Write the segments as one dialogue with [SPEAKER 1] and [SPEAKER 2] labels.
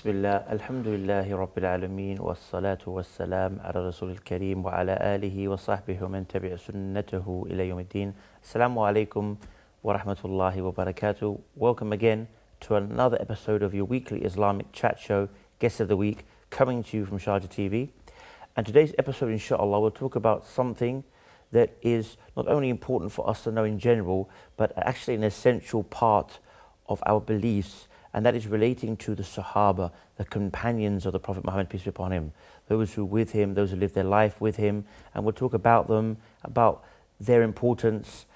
[SPEAKER 1] Bismillah, alhamdulillahi rabbil alameen, wassalatu wassalam ala rasulil kareem wa ala alihi wa sahbihi wa man tabi'a sunnatahu ila yawmiddin. Assalamu alaikum wa rahmatullahi wa barakatuh. Welcome again to another episode of your weekly Islamic chat show, Guest of the Week, coming to you from Sharjah TV. And today's episode, inshallah, will talk about something that is not only important for us to know in general, but actually an essential part of our beliefs, and that is relating to the Sahaba, the companions of the Prophet Muhammad, peace be upon him, those who were with him, those who lived their life with him, and we'll talk about them, about their importance,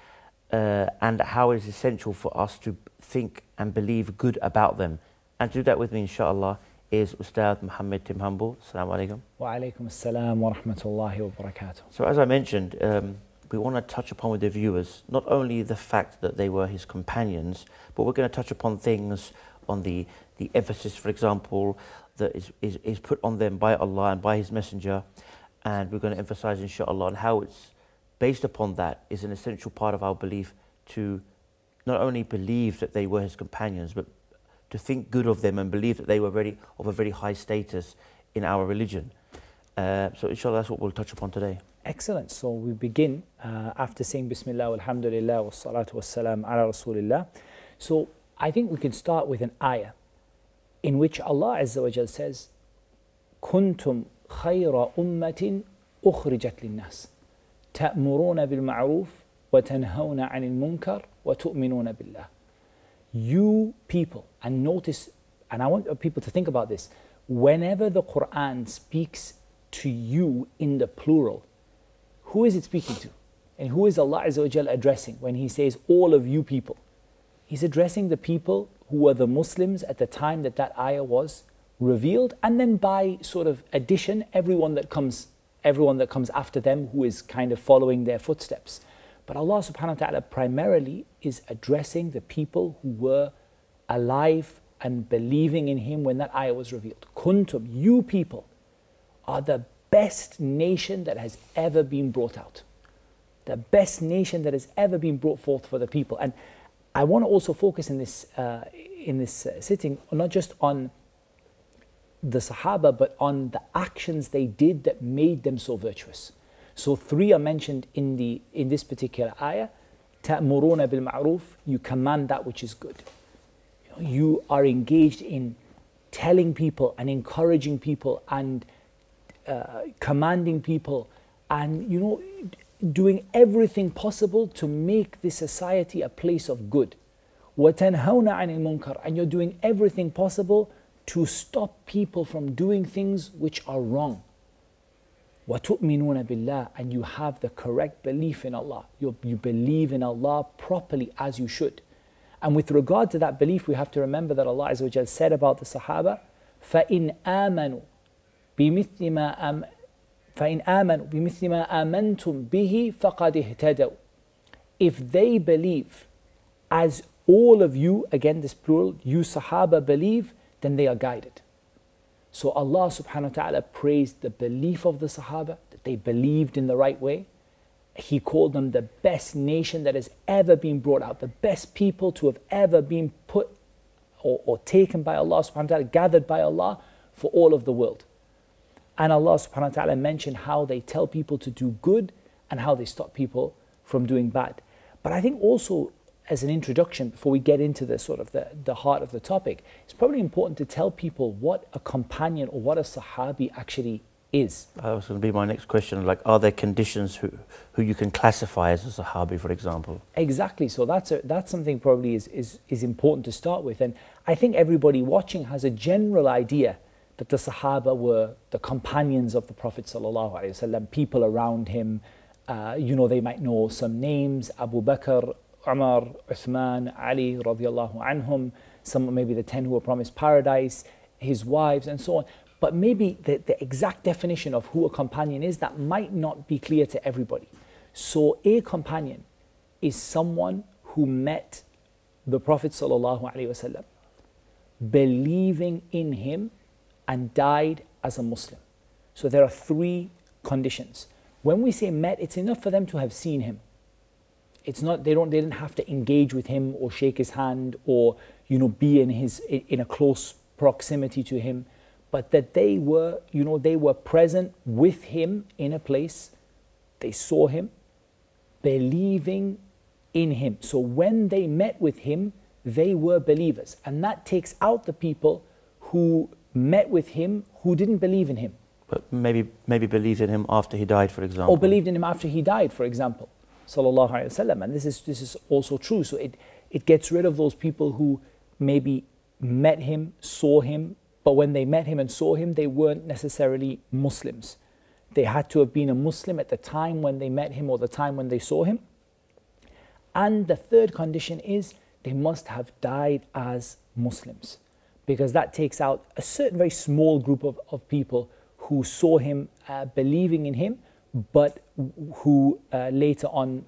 [SPEAKER 1] and how it is essential for us to think and believe good about them. And to do that with me, inshallah, is Ustadh Muhammed Tim Humble. Assalamu alaikum.
[SPEAKER 2] Wa alaikum assalam wa rahmatullahi wa barakatuh.
[SPEAKER 1] So as I mentioned, we want to touch upon with the viewers not only the fact that they were his companions, but we're going to touch upon things on the emphasis, for example, that is put on them by Allah and by His Messenger, and we're going to emphasize, inshallah, on how it's based upon that is an essential part of our belief to not only believe that they were his companions, but to think good of them and believe that they were of a very high status in our religion. So inshallah, that's what we'll touch upon today.
[SPEAKER 2] Excellent. So we begin after saying Bismillah, alhamdulillah, wa salatu wa salam ala rasulillah. So I think we can start with an ayah in which Allah Azza wa Jal says, Kuntum khayra ummatin ukhrijat linnas, ta'muruna bil ma'roof wa tanhawna 'anil munkar wa tu'minuna billah. You people, and notice, and I want people to think about this, whenever the Quran speaks to you in the plural, who is it speaking to? And who is Allah Azza wa Jal addressing when He says, all of you people? He's addressing the people who were the Muslims at the time that that ayah was revealed, and then by sort of addition, everyone that comes after them who is kind of following their footsteps. But Allah subhanahu wa ta'ala primarily is addressing the people who were alive and believing in Him when that ayah was revealed. Kuntum, you people, are the best nation that has ever been brought out. The best nation that has ever been brought forth for the people. And I want to also focus in this sitting not just on the Sahaba, but on the actions they did that made them so virtuous. So three are mentioned in this particular ayah. Ta'muruna bil ma'roof, you command that which is good. You are engaged in telling people and encouraging people and commanding people, and doing everything possible to make this society a place of good. وَتَنْهَوْنَ عَنِ الْمُنْكَرِ, and you're doing everything possible to stop people from doing things which are wrong. وَتُؤْمِنُونَ بِاللَّهِ, and you have the correct belief in Allah. You believe in Allah properly as you should. And with regard to that belief, we have to remember that Allah Azza wa Jal said about the Sahaba, فَإِنْ آمَنُوا بِمِثْلِ مَا آمَنْتُمْ بِهِ فَقَدْ اهْتَدَوْا. If they believe as all of you, again this plural, you Sahaba believe, then they are guided. So Allah subhanahu wa ta'ala praised the belief of the Sahaba, that they believed in the right way. He called them the best nation that has ever been brought out, the best people to have ever been put or taken by Allah subhanahu wa ta'ala, gathered by Allah for all of the world. And Allah subhanahu wa ta'ala mentioned how they tell people to do good and how they stop people from doing bad. But I think also, as an introduction, before we get into the sort of the heart of the topic, it's probably important to tell people what a companion or what a Sahabi actually is.
[SPEAKER 1] That was going to be my next question. Like, are there conditions who you can classify as a Sahabi, for example?
[SPEAKER 2] Exactly. So that's something probably is important to start with. And I think everybody watching has a general idea that the Sahaba were the companions of the Prophet ﷺ, people around him. They might know some names: Abu Bakr, Umar, Uthman, Ali, radiallahu anhum. Some maybe the 10 who were promised paradise, his wives, and so on. But maybe the exact definition of who a companion is, that might not be clear to everybody. So a companion is someone who met the Prophet ﷺ, believing in him, and died as a Muslim. So there are three conditions. When we say met, it's enough for them to have seen him. It's not, they didn't have to engage with him or shake his hand or be in a close proximity to him, but that they were, they were present with him in a place. They saw him, believing in him. So when they met with him, they were believers. And that takes out the people who met with him who didn't believe in him.
[SPEAKER 1] But maybe believed in him after he died, for example.
[SPEAKER 2] Or believed in him after he died, for example. Sallallahu Alaihi Wasallam. And this is also true. So it gets rid of those people who maybe met him, saw him, but when they met him and saw him, they weren't necessarily Muslims. They had to have been a Muslim at the time when they met him or the time when they saw him. And the third condition is they must have died as Muslims, because that takes out a certain very small group of people who saw him believing in him, but who later on,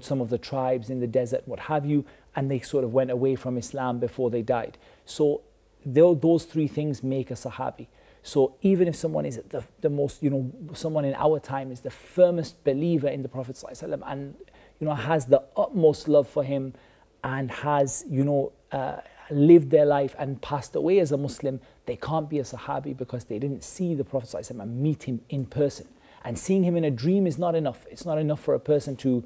[SPEAKER 2] some of the tribes in the desert, what have you, and they sort of went away from Islam before they died. So those three things make a Sahabi. So even if someone is the most, someone in our time is the firmest believer in the Prophet ﷺ and, has the utmost love for him and has, lived their life and passed away as a Muslim, they can't be a Sahabi because they didn't see the Prophet ﷺ and meet him in person. And seeing him in a dream is not enough. It's not enough for a person to,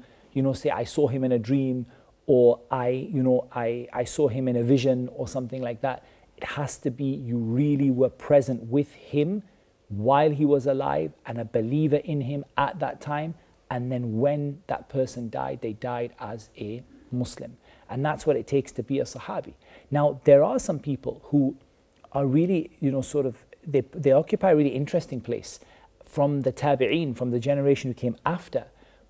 [SPEAKER 2] say, I saw him in a dream, or I saw him in a vision or something like that. It has to be you really were present with him while he was alive and a believer in him at that time. And then when that person died, they died as a Muslim. And that's what it takes to be a Sahabi. Now, there are some people who are really, they occupy a really interesting place from the Tabi'een, from the generation who came after,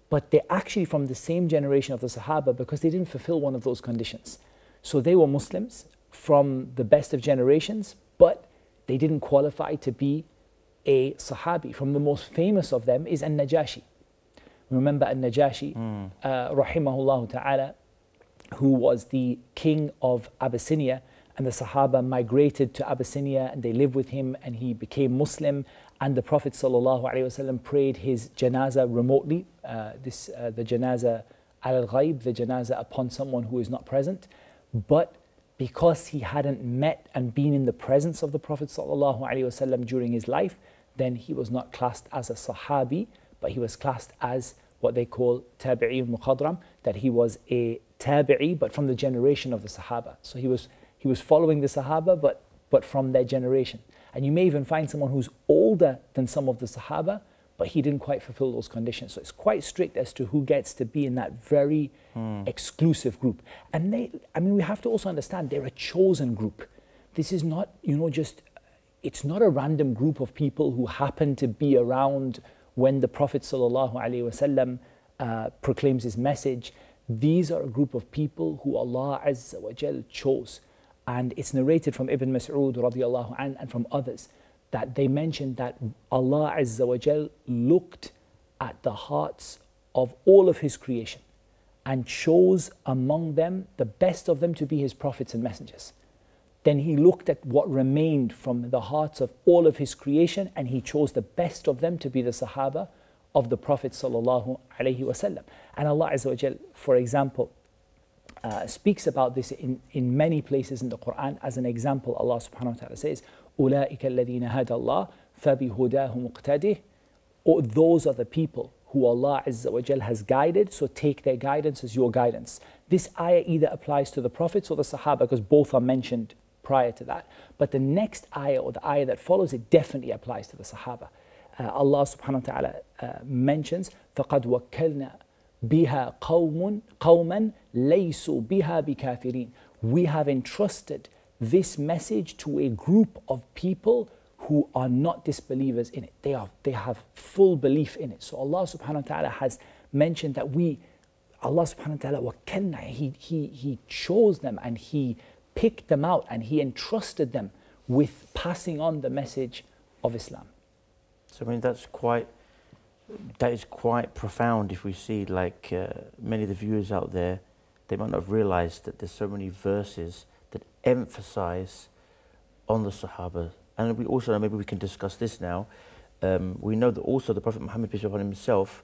[SPEAKER 2] but they're actually from the same generation of the Sahaba because they didn't fulfill one of those conditions. So they were Muslims from the best of generations, but they didn't qualify to be a Sahabi. From the most famous of them is An-Najashi. Remember An-Najashi, rahimahullah ta'ala, who was the king of Abyssinia, and the Sahaba migrated to Abyssinia and they lived with him and he became Muslim, and the Prophet ﷺ prayed his janazah remotely, the janazah al-ghaib, the janazah upon someone who is not present. But because he hadn't met and been in the presence of the Prophet ﷺ during his life, then he was not classed as a Sahabi, but he was classed as what they call Tabi'i Mukhadram, that he was a Tabi'i, but from the generation of the Sahaba. So he was following the Sahaba, but from their generation. And you may even find someone who's older than some of the Sahaba, but he didn't quite fulfill those conditions. So it's quite strict as to who gets to be in that very exclusive group. And we have to also understand they're a chosen group. This is not, it's not a random group of people who happen to be around when the Prophet ﷺ proclaims his message. These are a group of people who Allah Azza wa Jal chose. And it's narrated from Ibn Mas'ud radiallahu anh and from others that they mentioned that Allah Azza wa Jal looked at the hearts of all of his creation and chose among them the best of them to be his prophets and messengers. Then he looked at what remained from the hearts of all of his creation and he chose the best of them to be the Sahaba of the Prophet sallallahu alaihi wasallam. And Allah Azza wa Jal, for example, speaks about this in many places in the Quran. As an example, Allah subhanahu wa ta'ala says, أُولَٰئِكَ الَّذِينَ هَدَى اللَّهُ فَبِهُدَاهُ مُقْتَدِهِ. Or those are the people who Allah Azza wa Jal has guided, so take their guidance as your guidance. This ayah either applies to the Prophets or the Sahaba, because both are mentioned prior to that. But the next ayah or the ayah that follows it definitely applies to the Sahaba. Allah subhanahu wa ta'ala mentions, فَقَدْ وَكَّلْنَا بِهَا قَوْمًا لَيْسُوا بِهَا بِكَافِرِينَ. We have entrusted this message to a group of people who are not disbelievers in it. They have full belief in it. So Allah subhanahu wa ta'ala has mentioned that Allah subhanahu wa ta'ala وَكَّلْنَا, He chose them and He picked them out and He entrusted them with passing on the message of Islam.
[SPEAKER 1] So that is quite profound. If we see many of the viewers out there, they might not have realized that there's so many verses that emphasize on the Sahaba. And we also know, maybe we can discuss this now, we know that also the Prophet Muhammad, peace be upon him, himself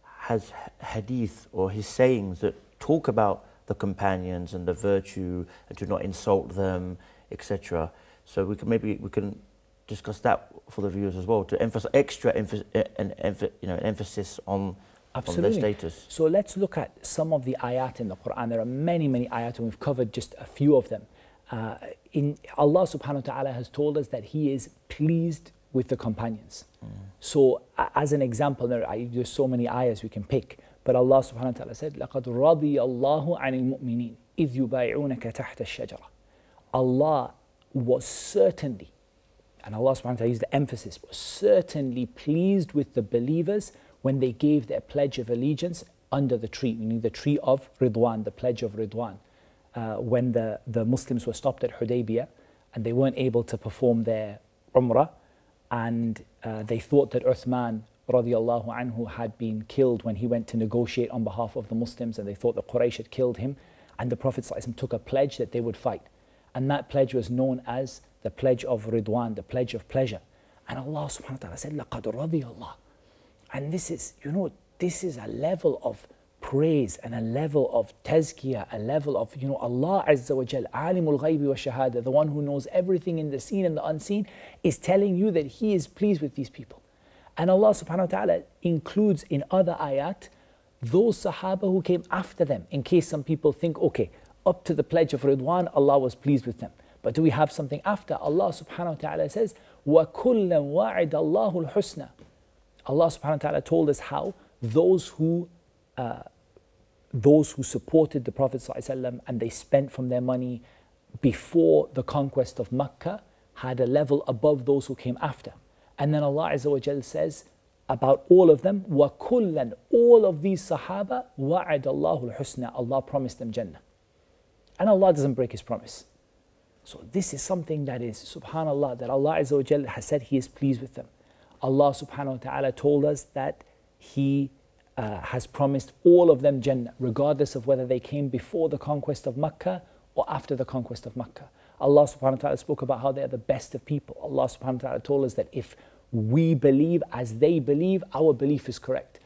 [SPEAKER 1] has hadith or his sayings that talk about the companions and the virtue and to not insult them, etc. So maybe we can discuss that for the viewers as well, to emphasize extra emphasis on their status.
[SPEAKER 2] So let's look at some of the ayat in the Quran. There are many ayat, and we've covered just a few of them. In Allah subhanahu wa ta'ala has told us that He is pleased with the companions. So as an example, there's so many ayahs we can pick, but Allah subhanahu wa ta'ala said, لَقَدْ رَضِيَ اللَّهُ عَنِ الْمُؤْمِنِينَ إِذْ يُبَايِعُونَكَ تَحْتَ الشَّجَرَةِ. Allah was certainly, and Allah subhanahu wa ta'ala used the emphasis, was certainly pleased with the believers when they gave their pledge of allegiance under the tree, meaning the tree of Ridwan, the pledge of Ridwan. When the Muslims were stopped at Hudaybiyah and they weren't able to perform their Umrah, and they thought that Uthman radiallahu anhu had been killed when he went to negotiate on behalf of the Muslims, and they thought the Quraysh had killed him, and the Prophet ﷺ took a pledge that they would fight. And that pledge was known as the pledge of Ridwan, the pledge of pleasure. And Allah subhanahu wa ta'ala said, لَقَدْ رَضِيَ اللَّهُ. And this is, this is a level of praise and a level of tazkiyah, a level of, Allah Azza wa Jal, alimul ghaybi wa shahada, the one who knows everything in the seen and the unseen, is telling you that He is pleased with these people. And Allah subhanahu wa ta'ala includes in other ayat those Sahaba who came after them, in case some people think, okay, up to the pledge of Ridwan, Allah was pleased with them. But do we have something after? Allah subhanahu wa ta'ala says, وَكُلًّا وَعِدَ اللَّهُ الْحُسْنَى. Allah subhanahu wa ta'ala told us how those who supported the Prophet ﷺ and they spent from their money before the conquest of Makkah had a level above those who came after. And then Allah Azza wa Jal says about all of them, وَكُلًّا, all of these Sahaba, وَعَدَ اللَّهُ الْحُسْنَى, Allah promised them Jannah. And Allah doesn't break His promise. So this is something that is, subhanallah, that Allah Azza wa Jal has said He is pleased with them. Allah subhanahu wa ta'ala told us that He has promised all of them Jannah, regardless of whether they came before the conquest of Makkah or after the conquest of Makkah. Allah subhanahu wa ta'ala spoke about how they are the best of people. Allah subhanahu wa ta'ala told us that if we believe as they believe, our belief is correct.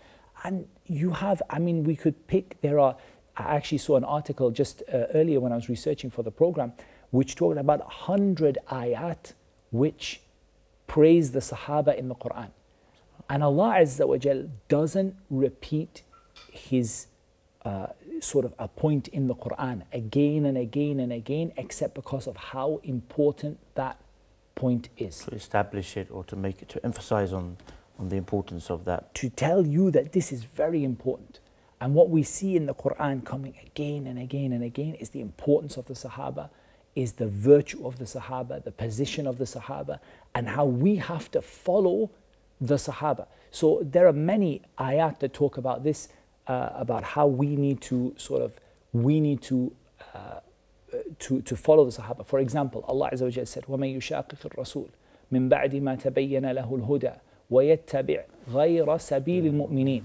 [SPEAKER 2] And we could pick, I actually saw an article just earlier when I was researching for the program, which talked about 100 ayat which praise the Sahaba in the Quran. And Allah Azza wa Jal doesn't repeat His sort of a point in the Quran again and again and again, except because of how important that point is.
[SPEAKER 1] To establish it, or to make it, to emphasize on the importance of that.
[SPEAKER 2] To tell you that this is very important. And what we see in the Quran coming again and again and again is the importance of the Sahaba, is the virtue of the Sahaba, the position of the Sahaba, and how we have to follow the Sahaba. So there are many ayat that talk about this, about how we need to follow the Sahaba. For example, Allah Azza wa Jalla said, وَمَن يُشَاقِقِ الرَّسُولِ مِن بَعْدِ مَا تَبَيَّنَ لَهُ الْهُدَى وَيَتَّبِعْ غَيْرَ سَبِيلِ الْمُؤْمِنِينَ.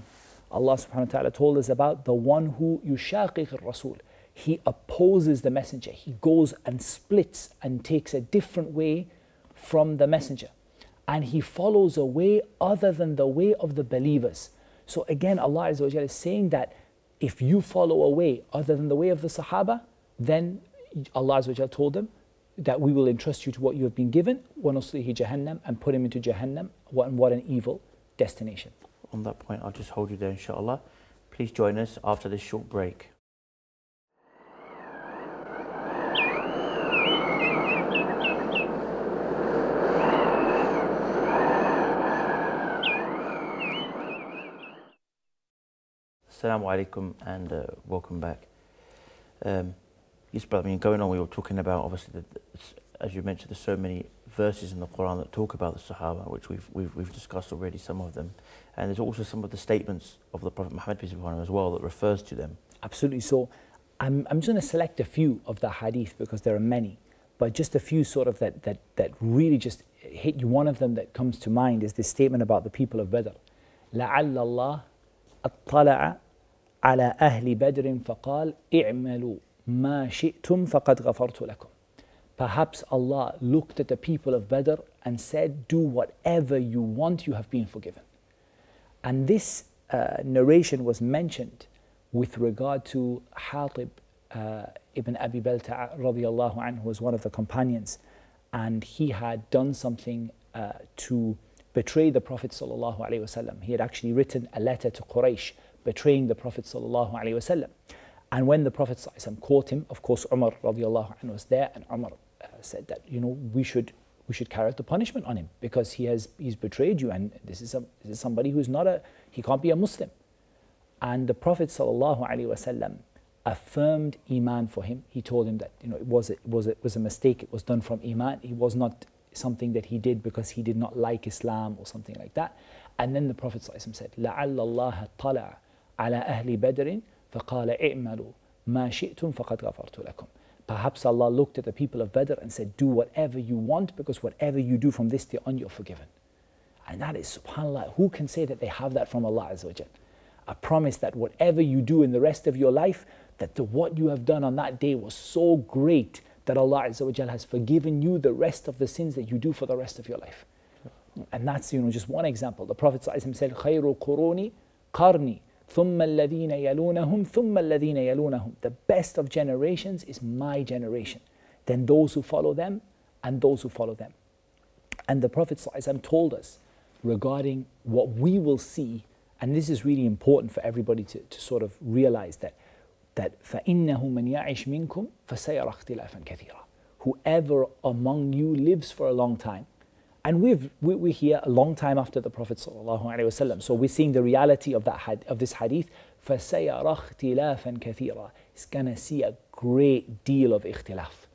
[SPEAKER 2] Allah subhanahu wa ta'ala told us about the one who يُشَاقِقِ الرَّسُولِ. He opposes the messenger. He goes and splits and takes a different way from the messenger. And he follows a way other than the way of the believers. So again, Allah Azza wa Jalla is saying that if you follow a way other than the way of the Sahaba, then Allah Azza wa Jalla told them that we will entrust you to what you have been given, وَنُصْلِهِ جَهَنَّمْ, and put him into Jahannam. What an evil destination.
[SPEAKER 1] On that point, I'll just hold you there, inshallah. Please join us after this short break. Assalamu alaikum and welcome back. Yes, brother, going on, we were talking about, obviously, as you mentioned, there's so many verses in the Quran that talk about the Sahaba, which we've discussed already, some of them. And there's also some of the statements of the Prophet Muhammad, peace be upon him, as well, that refers to them.
[SPEAKER 2] Absolutely. So I'm just going to select a few of the hadith, because there are many, but just a few sort of that really just hit you. One of them that comes to mind is this statement about the people of Badr. لَعَلَّ اللَّهَ اطَّلَعَ على أهل بدر فقال اعملوا ما شئتم فقد غفرت لكم. Perhaps Allah looked at the people of Badr and said, do whatever you want, you have been forgiven. And this narration was mentioned with regard to Hatib ibn Abi Balta'a radiyallahu anhu, who was one of the companions. and he had done something to betray the Prophet sallallahu alaihi wasallam. He had actually written a letter to Quraysh betraying the Prophet sallallahu alaihi wasallam. And when the Prophet sallallahu alaihi wasallam caught him, of course Umar radiallahu anhu was there, and Umar said that, you know, we should carry out the punishment on him because he's betrayed you, and this is somebody who's he can't be a Muslim. And the Prophet sallallahu alaihi wasallam affirmed Iman for him. He told him that, you know, it was a mistake. It was done from Iman. It was not something that he did because he did not like Islam or something like that. And then the Prophet ﷺ said, لَعَلَّ اللَّهَ طَلَعَ عَلَى أَهْلِ بَدْرٍ فَقَالَ اِعْمَلُوا مَا شِئْتُمْ فَقَدْ غَفَرْتُ لَكُمْ. Perhaps Allah looked at the people of Badr and said, do whatever you want, because whatever you do from this day on, you're forgiven. And that is, subhanAllah, who can say that they have that from Allah Azza wa Jal? A promise that whatever you do in the rest of your life, that what you have done on that day was so great that Allah Azza wa Jal has forgiven you the rest of the sins that you do for the rest of your life. And that's, you know, just one example. The Prophet ﷺ said, خَيْرُ قُرُونِ قَرْنِي ثُمَّ الَّذِينَ يَلُونَهُمْ ثُمَّ الَّذِينَ يَلُونَهُمْ. The best of generations is my generation. Then those who follow them and those who follow them. And the Prophet ﷺ told us regarding what we will see, and this is really important for everybody to sort of realize that فَإِنَّهُ مَنْ يَعِشْ مِنْكُمْ فَسَيَرَى اخْتِلَافًا كَثِيرًا. Whoever among you lives for a long time, and we're here a long time after the Prophet ﷺ, so we're seeing the reality of this hadith. فَسَيَرَى اخْتِلَافًا كَثِيرًا. It's going to see a great deal of ikhtilaf,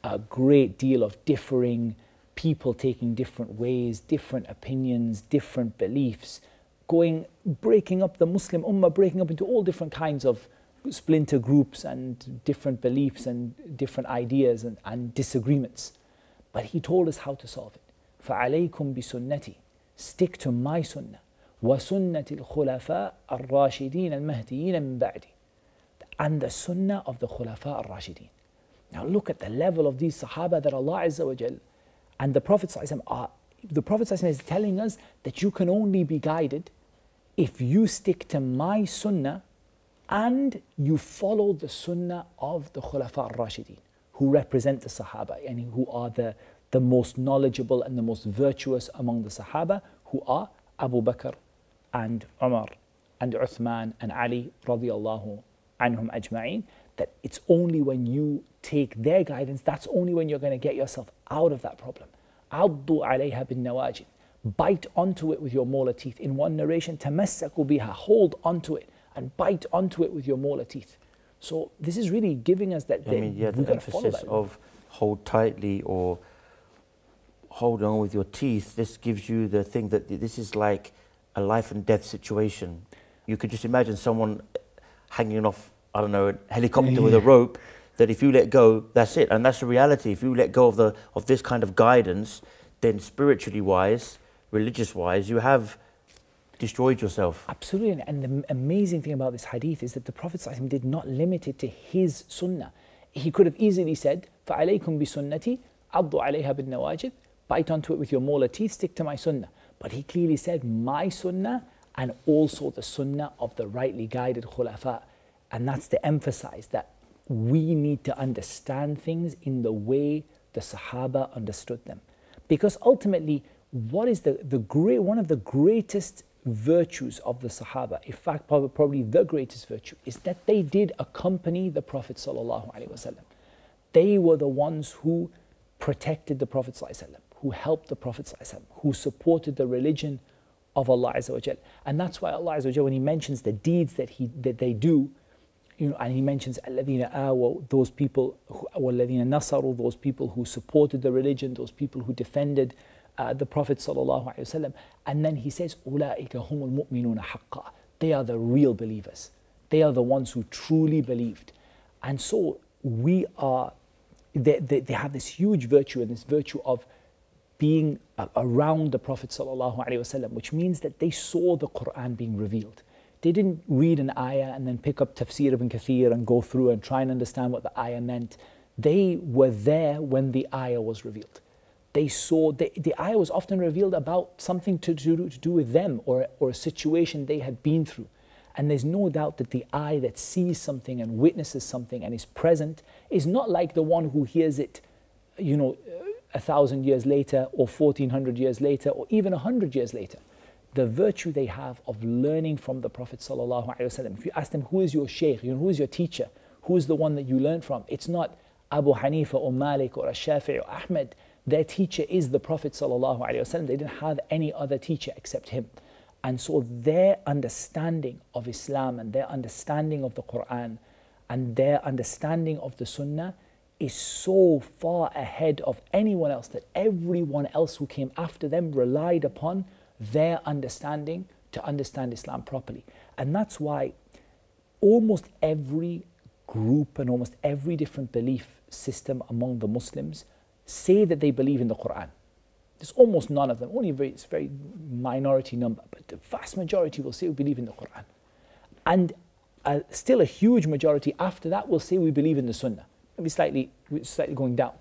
[SPEAKER 2] a great deal of differing people taking different ways, different opinions, different beliefs, breaking up the Muslim ummah, breaking up into all different kinds of splinter groups and different beliefs and different ideas and disagreements. But he told us how to solve it. فَعَلَيْكُمْ بِسُنَّتِي. Stick to my sunnah. وَسُنَّةِ الْخُلَفَاءِ الرَّاشِدِينَ الْمَهْدِيِّينَ مِنْ بَعْدِ. And the sunnah of the Khulafa al-Rashidin. Now look at the level of these Sahaba that Allah Azza wa Jal and the Prophet ﷺ is telling us that you can only be guided if you stick to my sunnah and you follow the sunnah of the Khulafa al-Rashidin, who represent the Sahaba, and who are the most knowledgeable and the most virtuous among the Sahaba, who are Abu Bakr and Umar and Uthman and Ali radiallahu anhum ajma'in. That it's only when you take their guidance, that's only when you're going to get yourself out of that problem. عَضُّوا عَلَيْهَا بِالنَّوَاجِذِ. Bite onto it with your molar teeth. In one narration, تَمَسَّكُوا بِهَا. Hold onto it and bite onto it with your molar teeth. So this is really giving us that.
[SPEAKER 1] The emphasis of hold tightly or hold on with your teeth. This gives you the thing that this is like a life and death situation. You could just imagine someone hanging off, I don't know, a helicopter with a rope, that if you let go, that's it. And that's the reality. If you let go of this kind of guidance, then spiritually wise, religious wise, you have destroyed yourself.
[SPEAKER 2] Absolutely. And the amazing thing about this hadith is that the Prophet ﷺ did not limit it to his sunnah. He could have easily said, فَعَلَيْكُمْ بِسُنَّتِي عَضُّوا عَلَيْهَا بِالنَّوَاجِذِ. Bite onto it with your molar teeth, stick to my sunnah. But he clearly said, my sunnah, and also the sunnah of the rightly guided khulafa. And that's to emphasize that we need to understand things in the way the Sahaba understood them. Because ultimately, what is one of the greatest virtues of the Sahaba, in fact probably the greatest virtue, is that they did accompany the Prophet ﷺ. They were the ones who protected the Prophet ﷺ, who helped the Prophet ﷺ, who supported the religion of Allah Azza wa Jal. And that's why Allah Azza wa Jal, when He mentions the deeds that they do, you know, and He mentions الَّذِينَ آوَوا, those people, وَالَّذِينَ نَصَرُوا, those people who supported the religion, those people who defended the Prophet sallallahu alaihi wasallam, and then He says, أُولَٰئِكَ هُمُ الْمُؤْمِنُونَ حَقًّا. They are the real believers. They are the ones who truly believed. And so they have this huge virtue, and this virtue of being around the Prophet sallallahu alaihi wasallam, which means that they saw the Quran being revealed. They didn't read an ayah and then pick up Tafsir ibn Kathir and go through and try and understand what the ayah meant. They were there when the ayah was revealed. They saw, the ayah was often revealed about something to do with them, or a situation they had been through. And there's no doubt that the eye that sees something and witnesses something and is present is not like the one who hears it, 1,000 years later, or 1,400 years later, or even 100 years later. The virtue they have of learning from the Prophet ﷺ. If you ask them, who is your shaykh, who is your teacher, who is the one that you learn from? It's not Abu Hanifa or Malik or Shafi'i or Ahmed. Their teacher is the Prophet ﷺ. They didn't have any other teacher except him. And so their understanding of Islam and their understanding of the Quran and their understanding of the Sunnah is so far ahead of anyone else that everyone else who came after them relied upon their understanding to understand Islam properly. And that's why almost every group and almost every different belief system among the Muslims say that they believe in the Quran. There's almost none of them, only it's a very minority number, but the vast majority will say we believe in the Quran. And still a huge majority after that will say we believe in the Sunnah. Maybe slightly going down.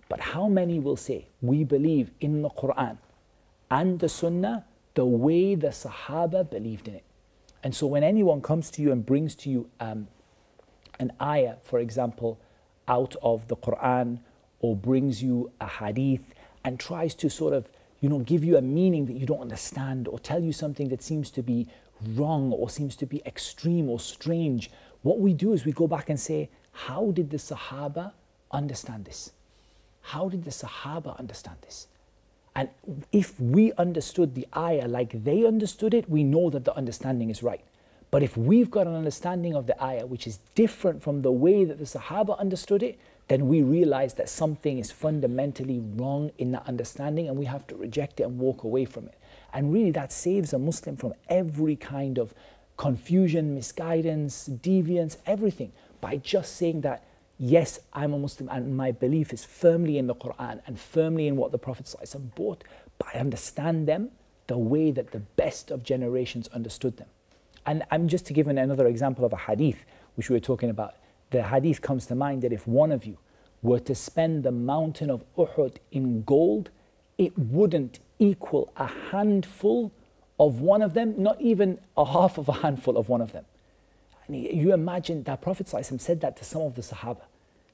[SPEAKER 2] But how many will say we believe in the Quran and the Sunnah the way the Sahaba believed in it? And so when anyone comes to you and brings to you an ayah, for example, out of the Quran, or brings you a hadith and tries to sort of, give you a meaning that you don't understand, or tell you something that seems to be wrong or seems to be extreme or strange, what we do is we go back and say, how did the Sahaba understand this? How did the Sahaba understand this? And if we understood the ayah like they understood it, we know that the understanding is right. But if we've got an understanding of the ayah which is different from the way that the Sahaba understood it, then we realize that something is fundamentally wrong in that understanding, and we have to reject it and walk away from it. And really that saves a Muslim from every kind of confusion, misguidance, deviance, everything, by just saying that, yes, I'm a Muslim and my belief is firmly in the Quran and firmly in what the Prophet ﷺ brought, but I understand them the way that the best of generations understood them. And I'm just to give another example of a hadith which we were talking about. The hadith comes to mind that if one of you were to spend the mountain of Uhud in gold, it wouldn't equal a handful of one of them, not even a half of a handful of one of them. And you imagine that Prophet ﷺ said that to some of the Sahaba.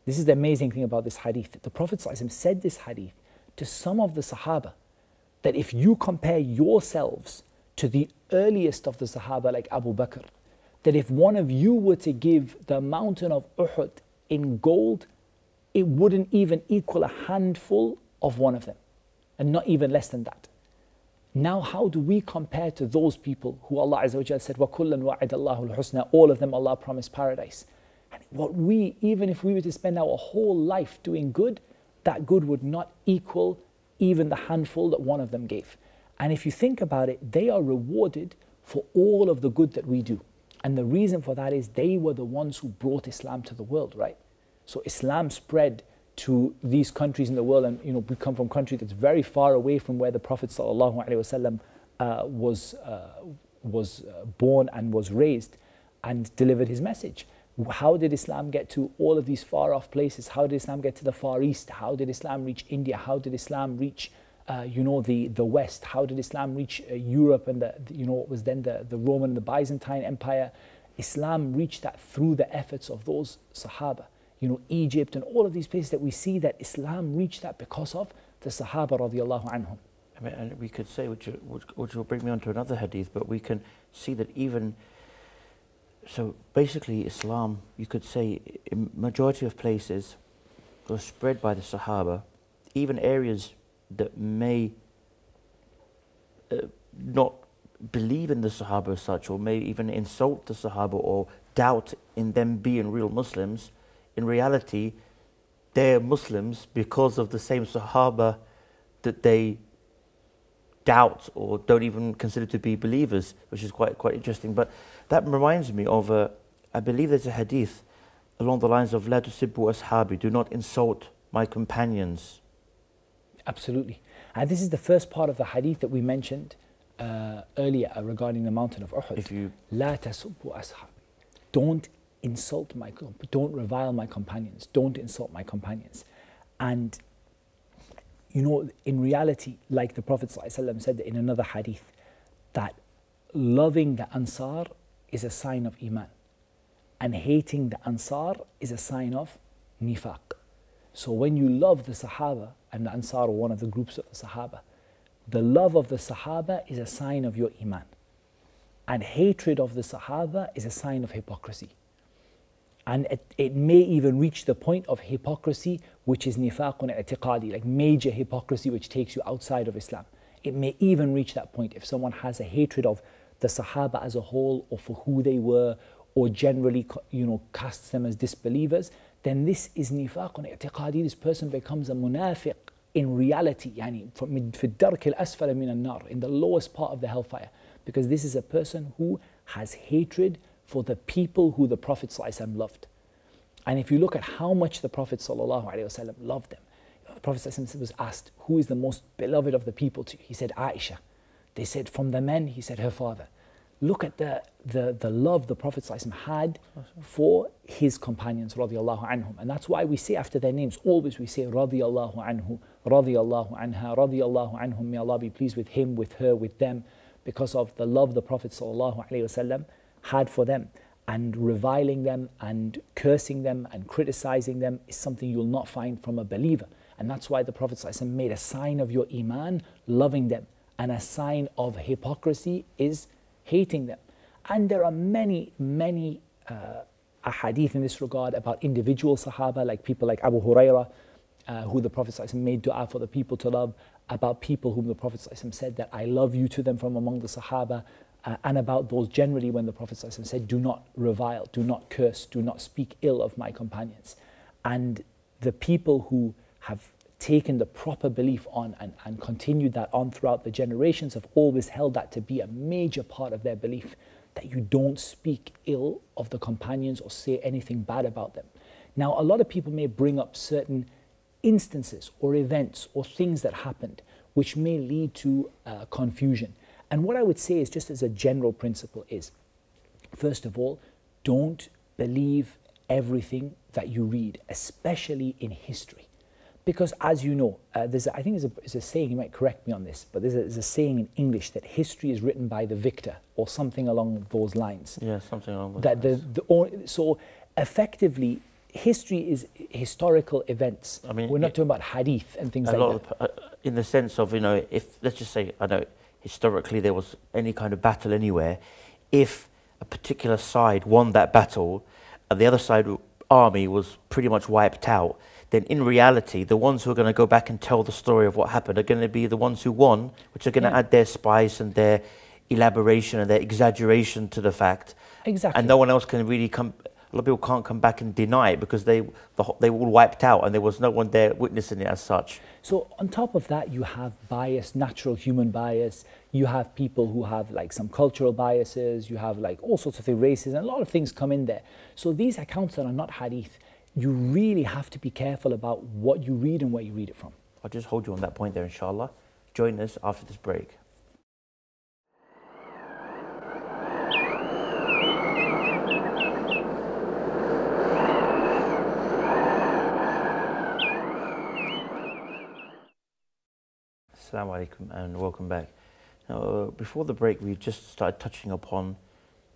[SPEAKER 2] This is the amazing thing about this hadith. The Prophet ﷺ said this hadith to some of the Sahaba, that if you compare yourselves to the earliest of the Sahaba like Abu Bakr, that if one of you were to give the mountain of Uhud in gold, it wouldn't even equal a handful of one of them, and not even less than that. Now how do we compare to those people who Allah Azza wa Jalla said, وَكُلًّا وَعَدَ اللَّهُ الْحُسْنَى, all of them Allah promised paradise. And even if we were to spend our whole life doing good, that good would not equal even the handful that one of them gave. And if you think about it, they are rewarded for all of the good that we do. And the reason for that is they were the ones who brought Islam to the world, right? So Islam spread to these countries in the world, and we come from a country that's very far away from where the Prophet ﷺ was born and was raised and delivered his message. How did Islam get to all of these far off places? How did Islam get to the Far East? How did Islam reach India? How did Islam reach the West? How did Islam reach Europe and what was then the Roman and the Byzantine Empire? Islam reached that through the efforts of those Sahaba. Egypt and all of these places that we see that Islam reached that because of the Sahaba radiallahu anhum.
[SPEAKER 1] I mean, and we could say, which will bring me on to another hadith, but we can see that even, so basically Islam, you could say, in majority of places was spread by the Sahaba, even areas that may not believe in the Sahaba as such, or may even insult the Sahaba or doubt in them being real Muslims. In reality, they're Muslims because of the same Sahaba that they doubt or don't even consider to be believers, which is quite interesting. But that reminds me of, I believe there's a hadith along the lines of "La tusibbu ashabi," do not insult my companions.
[SPEAKER 2] Absolutely. And this is the first part of the hadith that we mentioned earlier regarding the mountain of Uhud. La tasubbu ashabi. Don't insult don't revile my companions. Don't insult my companions. And in reality, like the Prophet ﷺ said in another hadith, that loving the Ansar is a sign of Iman, and hating the Ansar is a sign of Nifaq. So when you love the Sahaba, and the Ansar are one of the groups of the Sahaba, the love of the Sahaba is a sign of your Iman. And hatred of the Sahaba is a sign of hypocrisy. And it may even reach the point of hypocrisy, which is nifaqun i'tiqadi, like major hypocrisy which takes you outside of Islam. It may even reach that point if someone has a hatred of the Sahaba as a whole, or for who they were, or generally, casts them as disbelievers. Then this is nifaqun i'tiqadi. This person becomes a munafiq in reality, يعني في الدرك الأسفل من النار, in the lowest part of the hellfire, because this is a person who has hatred for the people who the Prophet ﷺ loved. And if you look at how much the Prophet ﷺ loved them, the Prophet ﷺ was asked, who is the most beloved of the people to you? He said, Aisha. They said, from the men, he said, her father. Look at the love the Prophet ﷺ had for his companions, radiallahu anhum. And that's why we say after their names, always we say, radiallahu anhu, radiallahu anha, radiallahu anhum. May Allah be pleased with him, with her, with them, because of the love the Prophet ﷺ had for them. And reviling them and cursing them and criticizing them is something you'll not find from a believer. And that's why the Prophet ﷺ made a sign of your iman, loving them, and a sign of hypocrisy is hating them. And there are many ahadith in this regard about individual Sahaba, like people like Abu Hurairah, who the Prophet ﷺ made dua for the people to love, about people whom the Prophet ﷺ said that I love you to them from among the Sahaba, and about those generally when the Prophet ﷺ said, do not revile, do not curse, do not speak ill of my companions. And the people who have taken the proper belief on and continued that on throughout the generations have always held that to be a major part of their belief, that you don't speak ill of the companions or say anything bad about them. Now, a lot of people may bring up certain instances or events or things that happened which may lead to confusion. And what I would say is, just as a general principle, is, first of all, don't believe everything that you read, especially in history. Because as you know, I think there's a saying, you might correct me on this, but there's a saying in English that history is written by the victor, or something along those lines.
[SPEAKER 1] Yeah, something along those
[SPEAKER 2] lines. So effectively, history is historical events. I mean, we're not talking about hadith and things like that.
[SPEAKER 1] In the sense of, if, let's just say, historically there was any kind of battle anywhere, if a particular side won that battle and the other side army was pretty much wiped out, then in reality the ones who are going to go back and tell the story of what happened are going to be the ones who won, which are going to add their spice and their elaboration and their exaggeration to the fact.
[SPEAKER 2] Exactly.
[SPEAKER 1] And no one else can really come. A lot of people can't come back and deny it because they were all wiped out and there was no one there witnessing it as such.
[SPEAKER 2] So on top of that, you have bias, natural human bias. You have people who have like some cultural biases. You have like all sorts of things, races, and a lot of things come in there. So these accounts that are not hadith, you really have to be careful about what you read and where you read it from.
[SPEAKER 1] I'll just hold you on that point there, inshallah. Join us after this break. Assalamu alaikum and welcome back. Now, before the break, we just started touching upon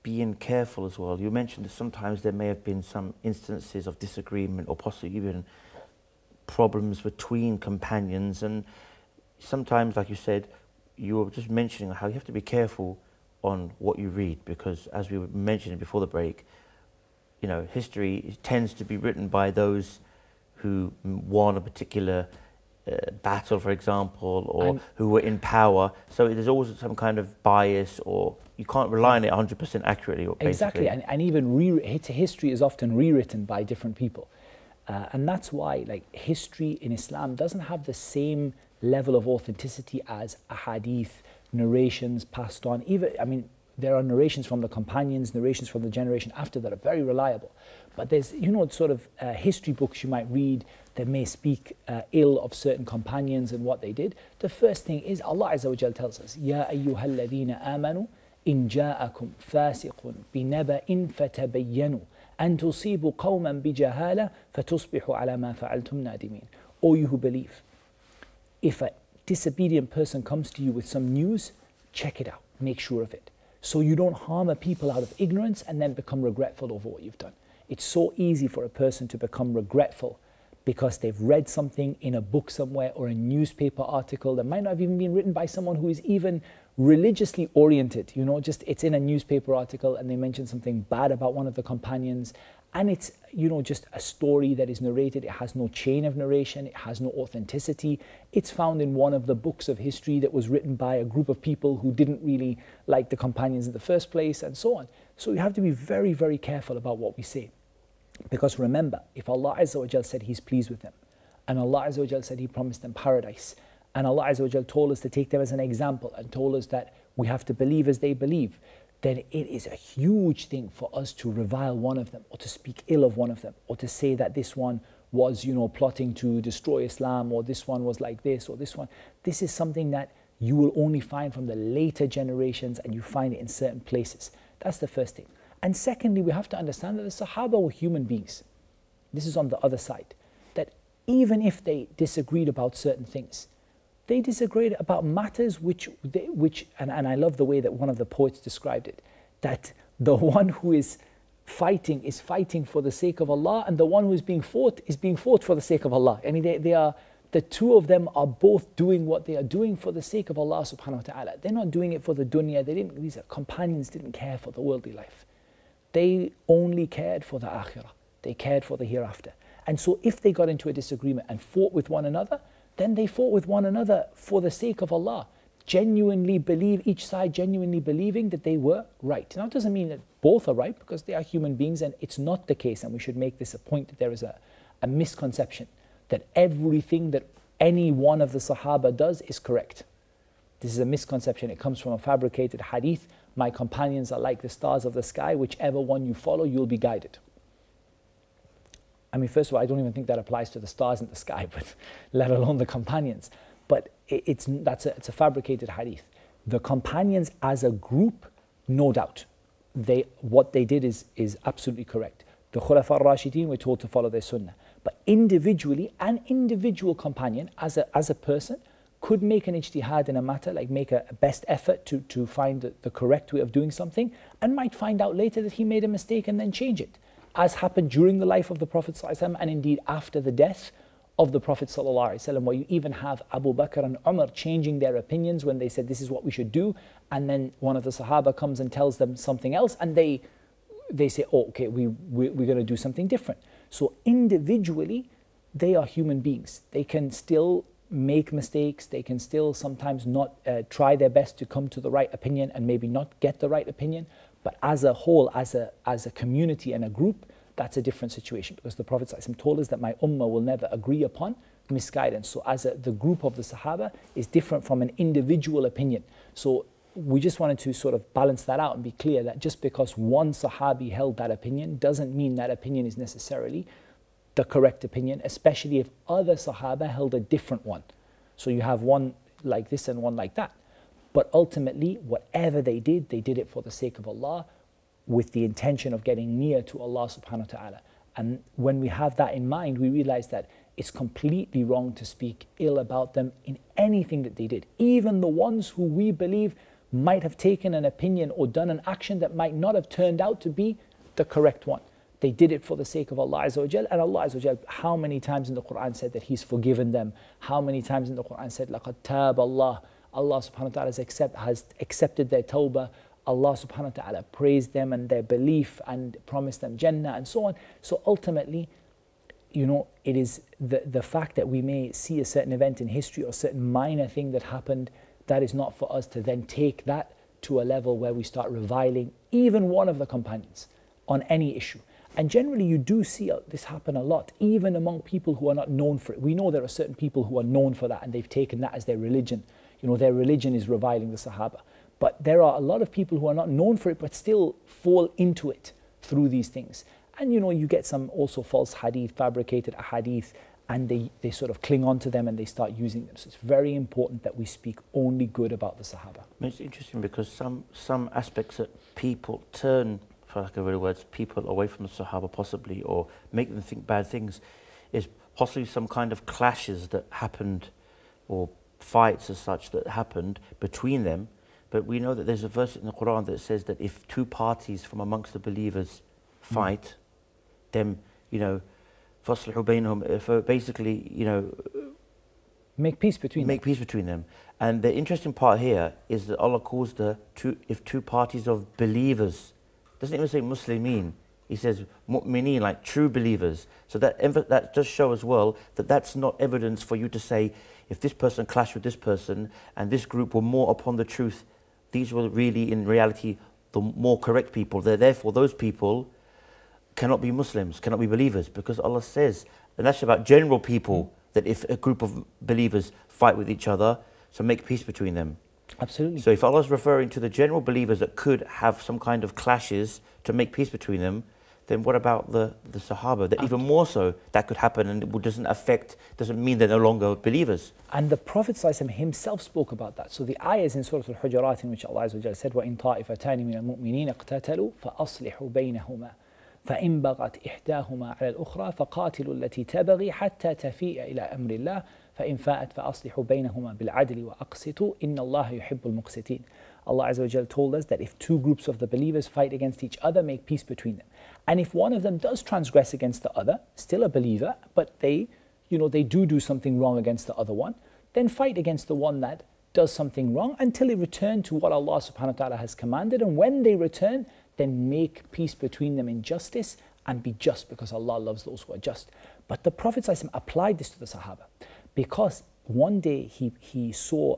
[SPEAKER 1] being careful as well. You mentioned that sometimes there may have been some instances of disagreement or possibly even problems between companions, and sometimes, like you said, you were just mentioning how you have to be careful on what you read, because as we were mentioning before the break, history tends to be written by those who won a particular battle, for example, or who were in power. So there's always some kind of bias, or you can't rely on it 100% accurately. Or
[SPEAKER 2] exactly, and even history is often rewritten by different people. And that's why history in Islam doesn't have the same level of authenticity as ahadith, narrations passed on. There are narrations from the companions, narrations from the generation after that are very reliable. But there's, history books you might read that may speak ill of certain companions and what they did. The first thing is Allah Azza wa Jal tells us, Ya ayyuhal ladhina amanu in ja'akum fasiqun binaba'in fatabayyanu an tusibu qawman bijahala fatusbihu ala ma fa'altum nadimin. O you who believe, if a disobedient person comes to you with some news, check it out, make sure of it, so you don't harm a people out of ignorance and then become regretful over what you've done. It's so easy for a person to become regretful because they've read something in a book somewhere or a newspaper article that might not have even been written by someone who is even religiously oriented. Just it's in a newspaper article and they mention something bad about one of the companions, and it's just a story that is narrated. It has no chain of narration, it has no authenticity. It's found in one of the books of history that was written by a group of people who didn't really like the companions in the first place, and so on. So we have to be very, very careful about what we say. Because remember, if Allah Azza wa Jal said He's pleased with them, and Allah Azza wa Jal said He promised them paradise, and Allah Azza wa Jal told us to take them as an example and told us that we have to believe as they believe, then it is a huge thing for us to revile one of them, or to speak ill of one of them, or to say that this one was, plotting to destroy Islam, or this one was like this, or this one. This is something that you will only find from the later generations, and you find it in certain places. That's the first thing. And secondly, we have to understand that the Sahaba were human beings. This is on the other side. That even if they disagreed about certain things, they disagreed about matters which and I love the way that one of the poets described it, that the one who is fighting for the sake of Allah, and the one who is being fought for the sake of Allah. And the two of them are both doing what they are doing for the sake of Allah subhanahu wa ta'ala. They're not doing it for the dunya. These companions didn't care for the worldly life. They only cared for the akhirah. They cared for the hereafter. And so if they got into a disagreement and fought with one another, then they fought with one another for the sake of Allah. Each side genuinely believing that they were right. Now it doesn't mean that both are right, because they are human beings, and it's not the case. And we should make this a point, that there is a misconception that everything that any one of the Sahaba does is correct. This is a misconception. It comes from a fabricated hadith. My companions are like the stars of the sky. Whichever one you follow, you'll be guided. I mean, first of all, I don't even think that applies to the stars in the sky, but let alone the companions. But it's a fabricated hadith. The companions as a group, no doubt, what they did is absolutely correct. The Khulafa al-Rashidin were told to follow their sunnah. But individually, an individual companion as a person could make an ijtihad in a matter, like make a best effort to find the correct way of doing something, and might find out later that he made a mistake and then change it, as happened during the life of the Prophet ﷺ, and indeed after the death of the Prophet ﷺ, where you even have Abu Bakr and Umar changing their opinions when they said this is what we should do, and then one of the Sahaba comes and tells them something else, and they say, oh, okay, we're going to do something different. So individually, they are human beings. They can still make mistakes. They can still sometimes not try their best to come to the right opinion, and maybe not get the right opinion. But as a whole, as a community and a group, that's a different situation, because the Prophet ﷺ told us that my ummah will never agree upon misguidance. So the group of the Sahaba is different from an individual opinion. So we just wanted to sort of balance that out and be clear that just because one Sahabi held that opinion doesn't mean that opinion is necessarily the correct opinion, especially if other Sahaba held a different one. So you have one like this and one like that. But ultimately, whatever they did it for the sake of Allah, with the intention of getting near to Allah subhanahu wa ta'ala. And when we have that in mind, we realize that it's completely wrong to speak ill about them in anything that they did. Even the ones who we believe might have taken an opinion or done an action that might not have turned out to be the correct one. They did it for the sake of Allah Azza wa Jal, and Allah Azza wa Jal, how many times in the Quran said that He's forgiven them? How many times in the Quran said, لَقَدْ تَابَ اللَّهُ, Allah subhanahu wa ta'ala has accepted their tawbah. Allah subhanahu wa ta'ala praised them and their belief and promised them Jannah and so on. So ultimately, it is the fact that we may see a certain event in history or a certain minor thing that happened, that is not for us to then take that to a level where we start reviling even one of the companions on any issue. And generally you do see this happen a lot, even among people who are not known for it. We know there are certain people who are known for that and they've taken that as their religion. Their religion is reviling the Sahaba. But there are a lot of people who are not known for it but still fall into it through these things. And you get some also false hadith, fabricated hadith, and they sort of cling on to them and they start using them. So it's very important that we speak only good about the Sahaba.
[SPEAKER 1] It's interesting because some aspects that people turn, for lack of better words, people away from the Sahaba possibly, or make them think bad things, is possibly some kind of clashes that happened, or fights as such that happened between them. But we know that there's a verse in the Quran that says that if two parties from amongst the believers fight, then فَأَصْلِحُوا بَيْنَهُمْ. So basically,
[SPEAKER 2] Make peace between
[SPEAKER 1] make peace between them. And the interesting part here is that Allah calls if two parties of believers, doesn't even say Muslimin, He says mu'mineen, like true believers. So that does show as well that that's not evidence for you to say, if this person clashed with this person and this group were more upon the truth, these were really in reality the more correct people. Therefore those people cannot be Muslims, cannot be believers, because Allah says, and that's about general people, that if a group of believers fight with each other, so make peace between them.
[SPEAKER 2] Absolutely.
[SPEAKER 1] So if Allah is referring to the general believers that could have some kind of clashes to make peace between them, then what about the Sahaba? That even more so, that could happen, and it doesn't mean they're no longer believers.
[SPEAKER 2] And the Prophet ﷺ himself spoke about that. So the ayah is in Surah Al-Hujurat, in which Allah Azza wa Jalla said, وَإِن طَائِفَتَانِ مِنَ الْمُؤْمِنِينَ اقْتَتَلُوا فَأَصْلِحُوا بَيْنَهُمَا فإن بغت إحداهما على الأخرى فقاتلوا التي تبغي حتى تفيء إلى أمر الله فإن فاءت فأصلحوا بينهما بالعدل وأقسطوا إن الله يحب المقسطين. Allah Azza wa Jalla told us that if two groups of the believers fight against each other, make peace between them. And if one of them does transgress against the other, still a believer, but they do something wrong against the other one, then fight against the one that does something wrong until they return to what Allah subhanahu wa ta'ala has commanded. And when they return, then make peace between them in justice and be just, because Allah loves those who are just. But the Prophet ﷺ applied this to the Sahaba, because one day he saw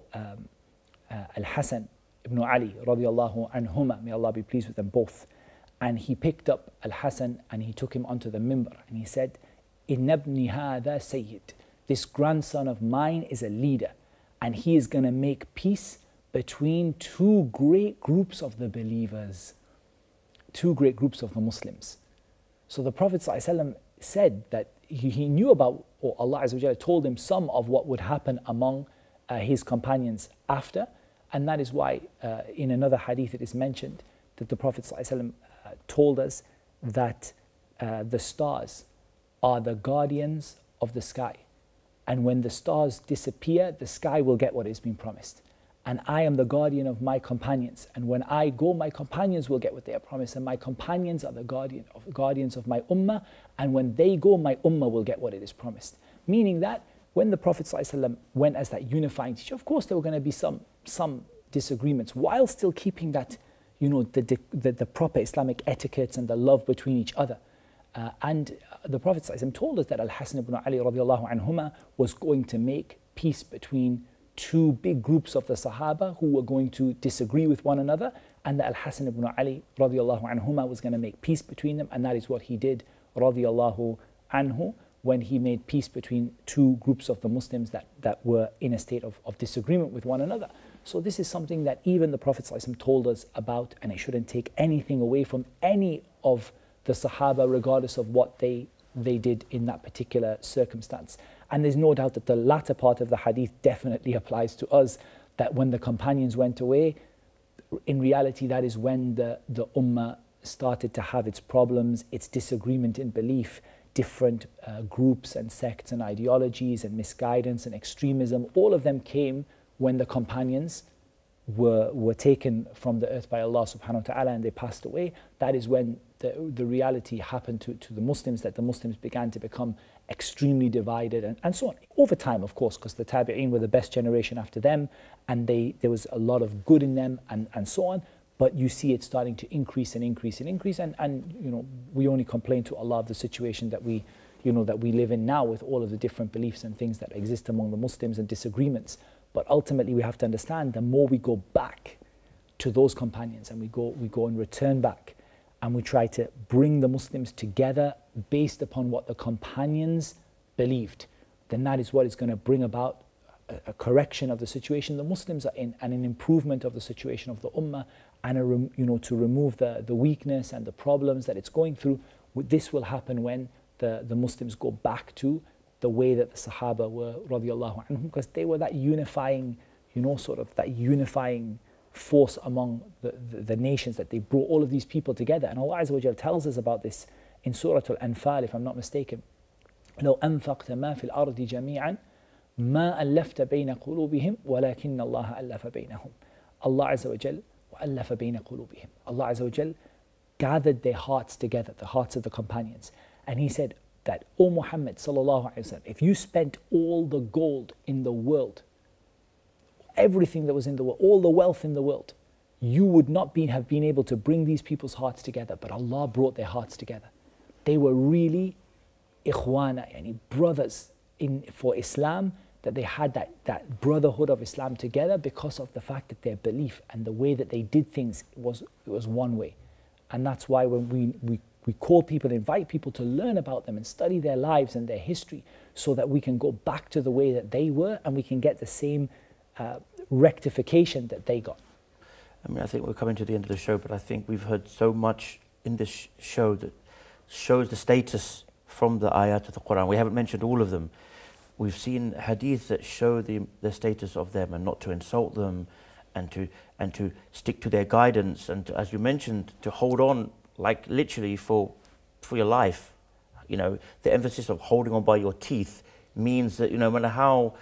[SPEAKER 2] Al-Hasan ibn Ali radiallahu anhuma, may Allah be pleased with them both, and he picked up Al-Hasan and he took him onto the mimbar and he said, Inna ibni hadha sayyid, this grandson of mine is a leader, and he is going to make peace between two great groups of the believers, two great groups of the Muslims. So the Prophet ﷺ said that he knew about, or Allah Azza wa Jalla told him some of what would happen among his companions after, and that is why in another hadith it is mentioned that the Prophet ﷺ told us that the stars are the guardians of the sky, and when the stars disappear, the sky will get what has been promised. And I am the guardian of my companions, and when I go, my companions will get what they are promised, and my companions are the guardians of my ummah, and when they go, my ummah will get what it is promised. Meaning that when the Prophet ﷺ went as that unifying teacher, of course there were going to be some disagreements, while still keeping that, the proper Islamic etiquettes and the love between each other. And the Prophet ﷺ told us that Al-Hasan ibn Ali radiallahu anhuma was going to make peace between two big groups of the Sahaba who were going to disagree with one another, and that Al-Hasan ibn Ali radiallahu anhuma was going to make peace between them, and that is what he did radiallahu anhu, when he made peace between two groups of the Muslims that were in a state of disagreement with one another. So this is something that even the Prophet ﷺ told us about, and it shouldn't take anything away from any of the Sahaba, regardless of what they did in that particular circumstance. And there's no doubt that the latter part of the hadith definitely applies to us, that when the companions went away, in reality that is when the ummah started to have its problems, its disagreement in belief, different groups and sects and ideologies and misguidance and extremism. All of them came when the companions were taken from the earth by Allah subhanahu wa ta'ala and they passed away. That is when the reality happened to the Muslims, that the Muslims began to become extremely divided and so on. Over time, of course, because the Tabi'een were the best generation after them, and there was a lot of good in them and so on. But you see it starting to increase and increase and increase, and we only complain to Allah of the situation that we live in now, with all of the different beliefs and things that exist among the Muslims and disagreements. But ultimately we have to understand, the more we go back to those companions and we go and return back, and we try to bring the Muslims together based upon what the companions believed, then that is what is going to bring about a correction of the situation the Muslims are in, and an improvement of the situation of the ummah, and to remove the weakness and the problems that it's going through. This will happen when the Muslims go back to the way that the Sahaba were radiallahu anhum, because they were that unifying, that unifying force among the nations, that they brought all of these people together. And Allah Azza wa Jalla tells us about this in Surah Al-Anfal, if I'm not mistaken. لو أنفقت ما في الأرض جميعا ما ألفت بين قلوبهم ولكن الله ألف بينهم. Allah Azza wa Jalla وألف بين قلوبهم. Allah Azza wa Jalla gathered their hearts together, the hearts of the companions. And He said, that, O Muhammad sallallahu alaihi wasallam, if you spent all the gold in the world, everything that was in the world, all the wealth in the world, you would not have been able to bring these people's hearts together, but Allah brought their hearts together. They were really ikhwana, yani brothers for Islam, that they had that brotherhood of Islam together because of the fact that their belief and the way that they did things was one way. And that's why when we call people, invite people to learn about them and study their lives and their history, so that we can go back to the way that they were and we can get the same rectification that they got.
[SPEAKER 1] I mean, I think we're coming to the end of the show, but I think we've heard so much in this show that shows the status from the ayat of the Quran. We haven't mentioned all of them. We've seen hadith that show the status of them, and not to insult them, and to stick to their guidance, and to, as you mentioned, to hold on, like literally for your life. You know, the emphasis of holding on by your teeth means that, no matter how,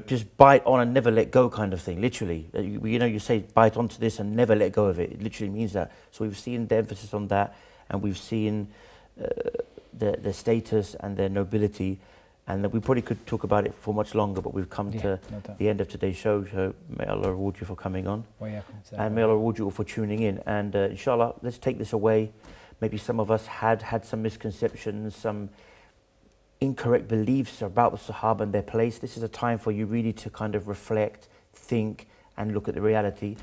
[SPEAKER 1] just bite on and never let go kind of thing, literally. You say bite onto this and never let go of it. It literally means that. So we've seen the emphasis on that, and we've seen their status and their nobility. And we probably could talk about it for much longer, but we've come to the end of today's show. So may Allah reward you for coming on. And may Allah reward you all for tuning in. And inshallah, let's take this away. Maybe some of us had some misconceptions, some incorrect beliefs about the Sahaba and their place. This is a time for you really to kind of reflect, think, and look at the reality.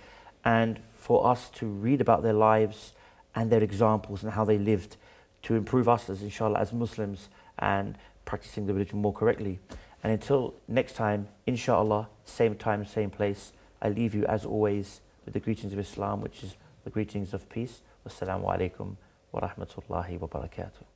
[SPEAKER 1] And for us to read about their lives and their examples and how they lived, to improve us as, inshallah, as Muslims, and practicing the religion more correctly. And until next time, inshallah, same time, same place, I leave you as always with the greetings of Islam, which is the greetings of peace. Wassalamu alaikum wa rahmatullahi wa barakatuh.